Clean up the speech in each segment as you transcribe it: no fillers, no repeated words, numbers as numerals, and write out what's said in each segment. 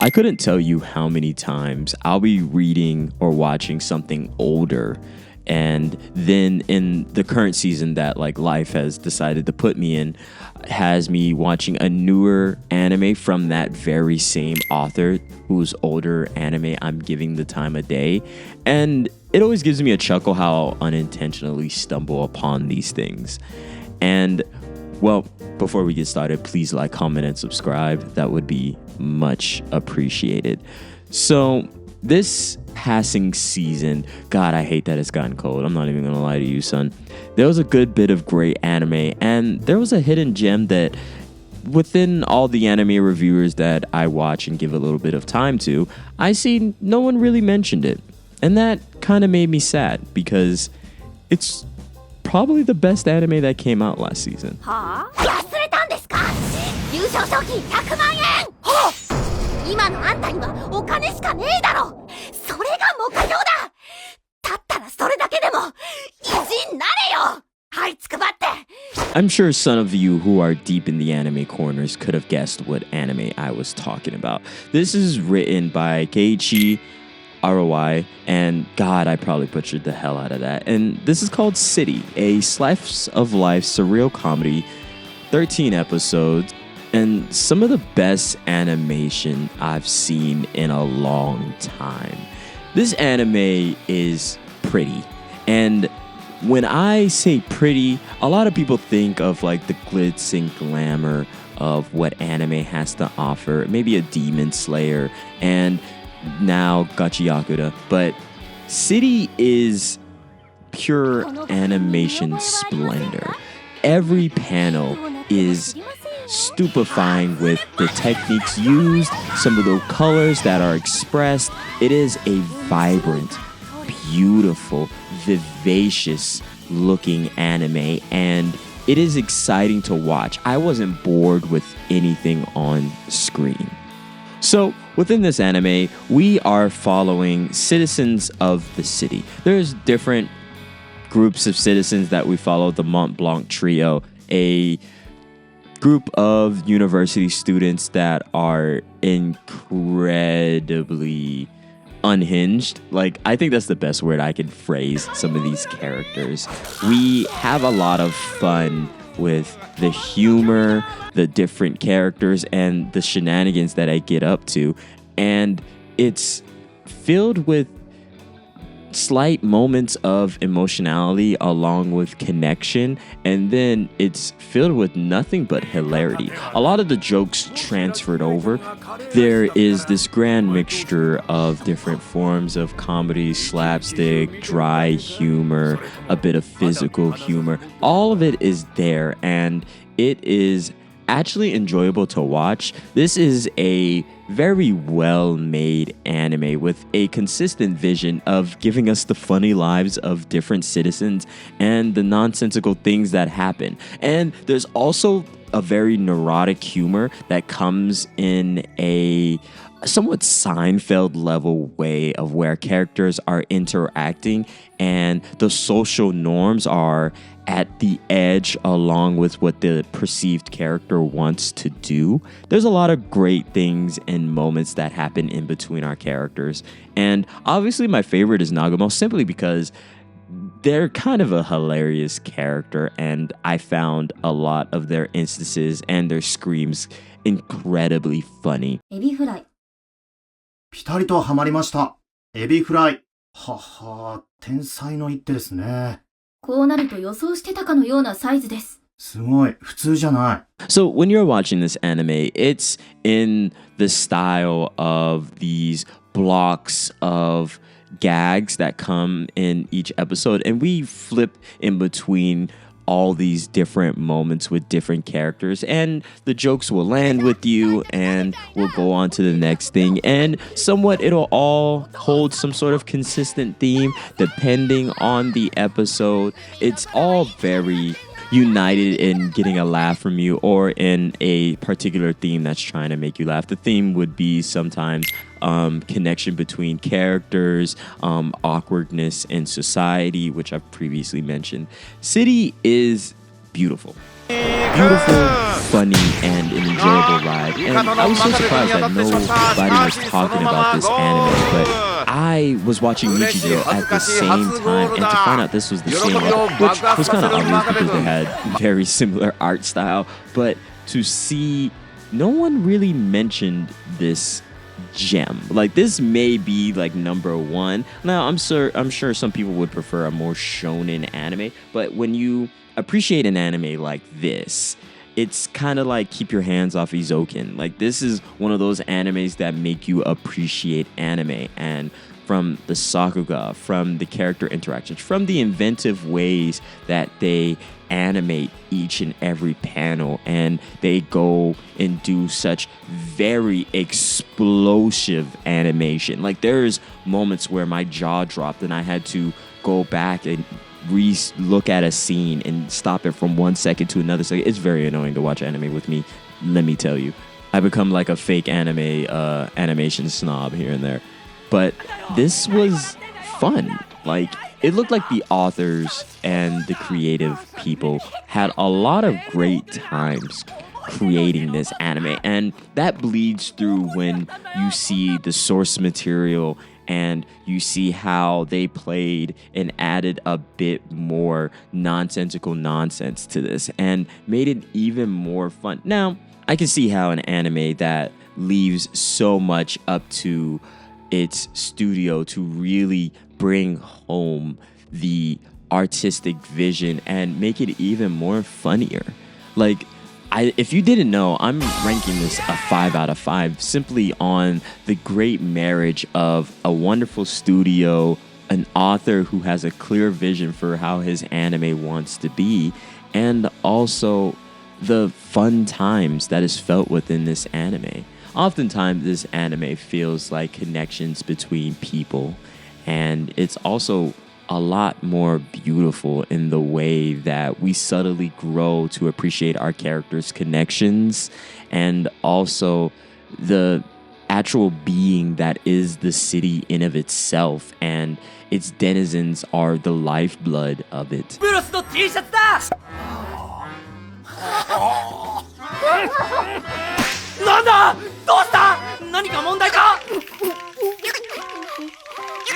I couldn't tell you how many times I'll be reading or watching something older, and then in the current season that like life has decided to put me in has me watching a newer anime from that very same author whose older anime I'm giving the time of day. And it always gives me a chuckle how unintentionally stumble upon these things. And well, before we get started, please like, comment, and subscribe. That would be much appreciated. So this passing season, God, I hate that it's gotten cold. I'm not even gonna lie to you, son. There was a good bit of great anime, and there was a hidden gem that within all the anime reviewers that I watch and give a little bit of time to, I see no one really mentioned it. And that kind of made me sad because it's probably the best anime that came out last season. はあ、忘れたんですか？優勝賞金100万円。はあ、今のあんたにはお金しかねえだろ。それが目標だ。だったらそれだけでも意地になれよ。はいつくばって。I'm sure some of you who are deep in the anime corners could have guessed what anime I was talking about. This is written by Keiichi ROI, and God, I probably butchered the hell out of that. And this is called City, a slice of life surreal comedy, 13 episodes, and some of the best animation I've seen in a long time. This anime is pretty, and when I say pretty, a lot of people think of like the glitz and glamour of what anime has to offer, maybe a Demon Slayer, and now Gachiyakuda, but City is pure animation splendor. Every panel is stupefying with the techniques used, some of the colors that are expressed. It is a vibrant, beautiful, vivacious looking anime, and it is exciting to watch. I wasn't bored with anything on screen. So within this anime, we are following citizens of the city. There's different groups of citizens that we follow. The Mont Blanc Trio, a group of university students that are incredibly unhinged. Like, I think that's the best word I can phrase some of these characters. We have a lot of fun with the humor, the different characters, and the shenanigans that I get up to. And it's filled with slight moments of emotionality along with connection, and then it's filled with nothing but hilarity. A lot of the jokes transferred over. There is this grand mixture of different forms of comedy, slapstick, dry humor, a bit of physical humor. All of it is there, and it is actually enjoyable to watch. This is a very well-made anime with a consistent vision of giving us the funny lives of different citizens and the nonsensical things that happen. And there's also a very neurotic humor that comes in a somewhat Seinfeld level way of where characters are interacting and the social norms are at the edge along with what the perceived character wants to do. There's a lot of great things and moments that happen in between our characters. And obviously my favorite is Nagumo simply because they're kind of a hilarious character, and I found a lot of their instances and their screams incredibly funny. エビフライ。ピタリとはまりました。エビフライ。はは、天才の一手ですね。こうなると予想してたかのようなサイズです。すごい、普通じゃない。 So when you're watching this anime, it's in the style of these blocks of gags that come in each episode, and we flip in between all these different moments with different characters, and the jokes will land with you and we'll go on to the next thing, and somewhat it'll all hold some sort of consistent theme depending on the episode. It's all very united in getting a laugh from you or in a particular theme that's trying to make you laugh. The theme would be sometimes connection between characters, awkwardness in society, which I've previously mentioned. City is beautiful. beautiful, funny, and an enjoyable ride. And I was so surprised that nobody was talking about this anime, but I was watching Nichijou at the same time, and to find out this was the same one, which was kind of obvious because they had very similar art style, but to see no one really mentioned this gem. Like, this may be like number one. Now, I'm sure some people would prefer a more shonen anime, but when you appreciate an anime like this, it's kind of like Keep Your Hands Off Eizouken. Like, this is one of those animes that make you appreciate anime, and from the sakuga, from the character interactions, from the inventive ways that they animate each and every panel, and they go and do such very explosive animation. Like, there's moments where my jaw dropped and I had to go back and look at a scene and stop it from 1 second to another second. It's very annoying to watch anime with me, let me tell you. I become like a fake animation snob here and there. But this was fun. Like, it looked like the authors and the creative people had a lot of great times creating this anime. And that bleeds through when you see the source material and you see how they played and added a bit more nonsensical nonsense to this and made it even more fun. Now, I can see how an anime that leaves so much up to its studio to really bring home the artistic vision and make it even more funnier. Like, if you didn't know, I'm ranking this a 5 out of 5 simply on the great marriage of a wonderful studio, an author who has a clear vision for how his anime wants to be, and also the fun times that is felt within this anime. Oftentimes, this anime feels like connections between people, and it's also a lot more beautiful in the way that we subtly grow to appreciate our characters' connections and also the actual being that is the city in of itself, and its denizens are the lifeblood of it. なんだどうした何か問題か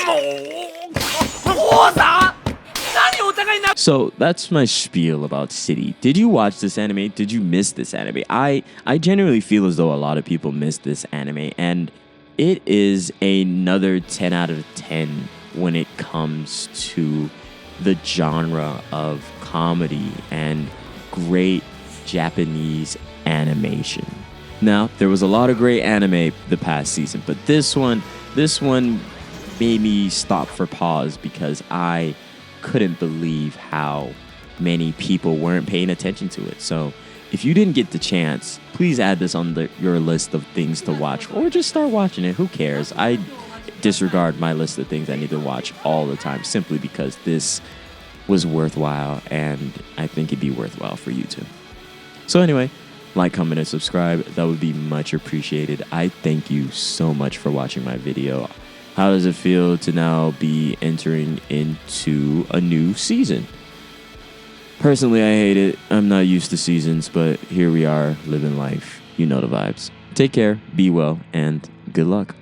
もう王さん何お互いな So that's my spiel about City. Did you watch this anime? Did you miss this anime? I genuinely feel as though a lot of people missed this anime, and it is another 10 out of 10 when it comes to the genre of comedy and great Japanese animation. Now, there was a lot of great anime the past season, but this one made me stop for pause because I couldn't believe how many people weren't paying attention to it. So if you didn't get the chance, please add this on your list of things to watch, or just start watching it. Who cares? I disregard my list of things I need to watch all the time simply because this was worthwhile, and I think it'd be worthwhile for you too. So anyway, like, comment, and subscribe. That would be much appreciated. I thank you so much for watching my video. How does it feel to now be entering into a new season? Personally, I hate it. I'm not used to seasons, but here we are, living life. You know the vibes. Take care, be well, and good luck.